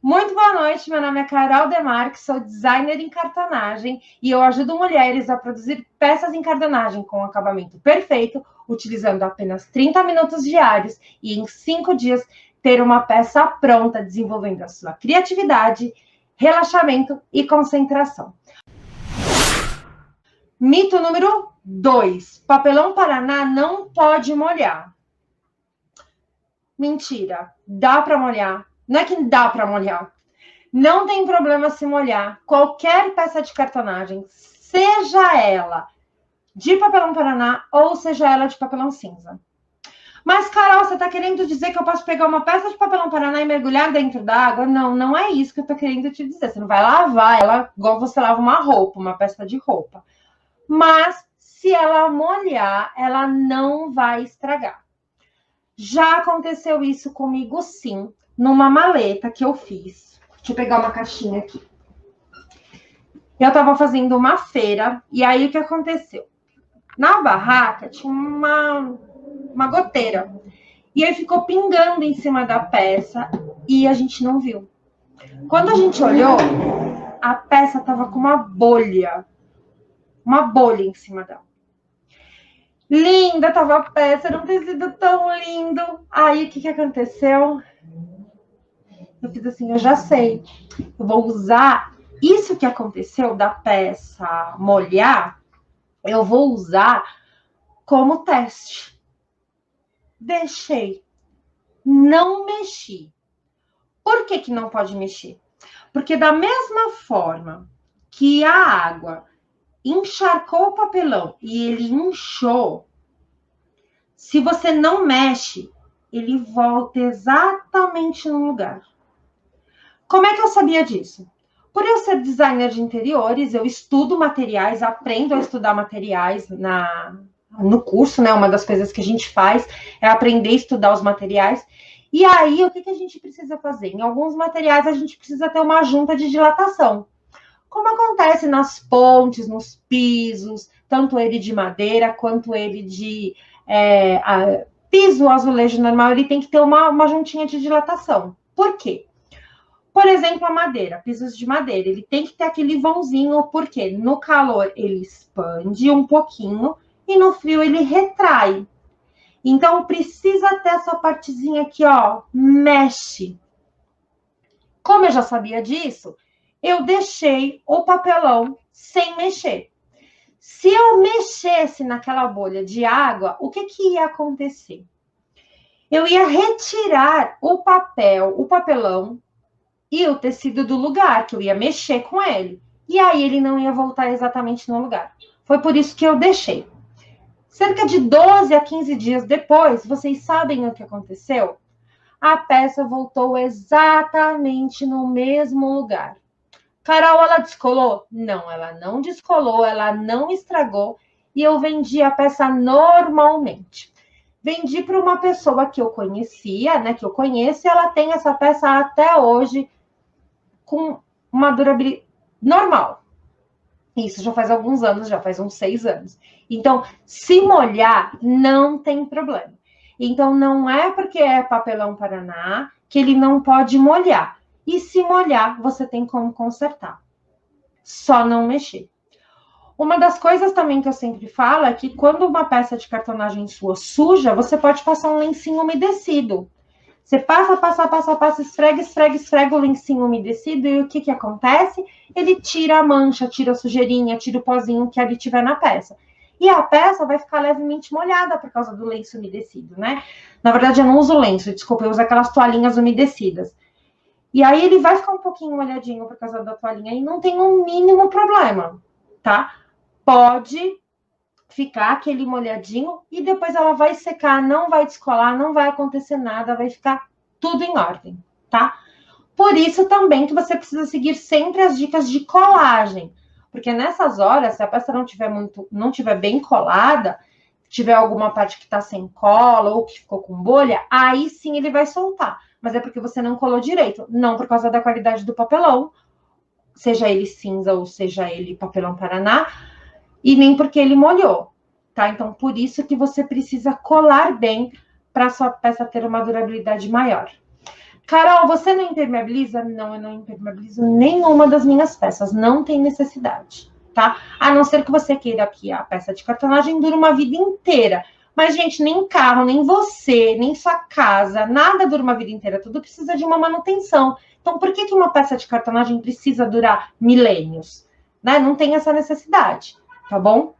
Muito boa noite, meu nome é Carol Demarque, sou designer em cartonagem e eu ajudo mulheres a produzir peças em cartonagem com acabamento perfeito, utilizando apenas 30 minutos diários e em 5 dias ter uma peça pronta, desenvolvendo a sua criatividade, relaxamento e concentração. Mito número 2, papelão Paraná não pode molhar. Mentira, dá para molhar. Não é que dá para molhar. Não tem problema se molhar. Qualquer peça de cartonagem, seja ela de papelão Paraná ou seja ela de papelão cinza. Mas, Carol, você está querendo dizer que eu posso pegar uma peça de papelão Paraná e mergulhar dentro da água? Não, não é isso que eu estou querendo te dizer. Você não vai lavar ela igual você lava uma roupa, uma peça de roupa. Mas, se ela molhar, ela não vai estragar. Já aconteceu isso comigo, sim, numa maleta que eu fiz. Deixa eu pegar uma caixinha aqui. Eu estava fazendo uma feira, e aí o que aconteceu? Na barraca tinha uma goteira. E aí ficou pingando em cima da peça e a gente não viu. Quando a gente olhou, a peça estava com uma bolha em cima dela. Linda tava a peça, era um tecido tão lindo. Aí o que aconteceu? Eu fiz assim, eu já sei. Eu vou usar isso que aconteceu da peça molhar, eu vou usar como teste. Deixei. Não mexi. Por que não pode mexer? Porque da mesma forma que a água encharcou o papelão e ele inchou, se você não mexe, ele volta exatamente no lugar. Como é que eu sabia disso? Por eu ser designer de interiores, eu estudo materiais, aprendo a estudar materiais no curso, né? Uma das coisas que a gente faz é aprender a estudar os materiais. E aí, o que a gente precisa fazer? Em alguns materiais, a gente precisa ter uma junta de dilatação. Como acontece nas pontes, nos pisos, tanto ele de madeira quanto ele de piso azulejo normal, ele tem que ter uma juntinha de dilatação. Por quê? Por exemplo, a madeira, pisos de madeira, ele tem que ter aquele vãozinho, porque no calor ele expande um pouquinho e no frio ele retrai. Então, precisa ter essa partezinha aqui, ó, mexe. Como eu já sabia disso, eu deixei o papelão sem mexer. Se eu mexesse naquela bolha de água, o que ia acontecer? Eu ia retirar o papelão e o tecido do lugar, que eu ia mexer com ele. E aí ele não ia voltar exatamente no lugar. Foi por isso que eu deixei. Cerca de 12 a 15 dias depois, vocês sabem o que aconteceu? A peça voltou exatamente no mesmo lugar. Carol, ela descolou? Não, ela não descolou, ela não estragou. E eu vendi a peça normalmente. Vendi para uma pessoa que eu conhecia, né? Que eu conheço, e ela tem essa peça até hoje com uma durabilidade normal. Isso já faz alguns anos, já faz uns 6 anos. Então, se molhar, não tem problema. Então, não é porque é papelão Paraná que ele não pode molhar. E se molhar, você tem como consertar. Só não mexer. Uma das coisas também que eu sempre falo é que quando uma peça de cartonagem sua suja, você pode passar um lencinho umedecido. Você passa, esfrega o lencinho umedecido e o que acontece? Ele tira a mancha, tira a sujeirinha, tira o pozinho que ali tiver na peça. E a peça vai ficar levemente molhada por causa do lenço umedecido, né? Na verdade, eu não uso lenço, desculpa, eu uso aquelas toalhinhas umedecidas. E aí ele vai ficar um pouquinho molhadinho por causa da toalhinha e não tem o mínimo problema, tá? Pode ficar aquele molhadinho e depois ela vai secar, não vai descolar, não vai acontecer nada, vai ficar tudo em ordem, tá? Por isso também que você precisa seguir sempre as dicas de colagem, porque nessas horas, se a peça não tiver bem colada, tiver alguma parte que tá sem cola ou que ficou com bolha, aí sim ele vai soltar. Mas é porque você não colou direito, não por causa da qualidade do papelão, seja ele cinza ou seja ele papelão Paraná, e nem porque ele molhou, tá? Então, por isso que você precisa colar bem para sua peça ter uma durabilidade maior. Carol, você não impermeabiliza? Não, eu não impermeabilizo nenhuma das minhas peças. Não tem necessidade, tá? A não ser que você queira que a peça de cartonagem dure uma vida inteira. Mas, gente, nem carro, nem você, nem sua casa, nada dura uma vida inteira. Tudo precisa de uma manutenção. Então, por que uma peça de cartonagem precisa durar milênios? Né? Não tem essa necessidade, tá bom?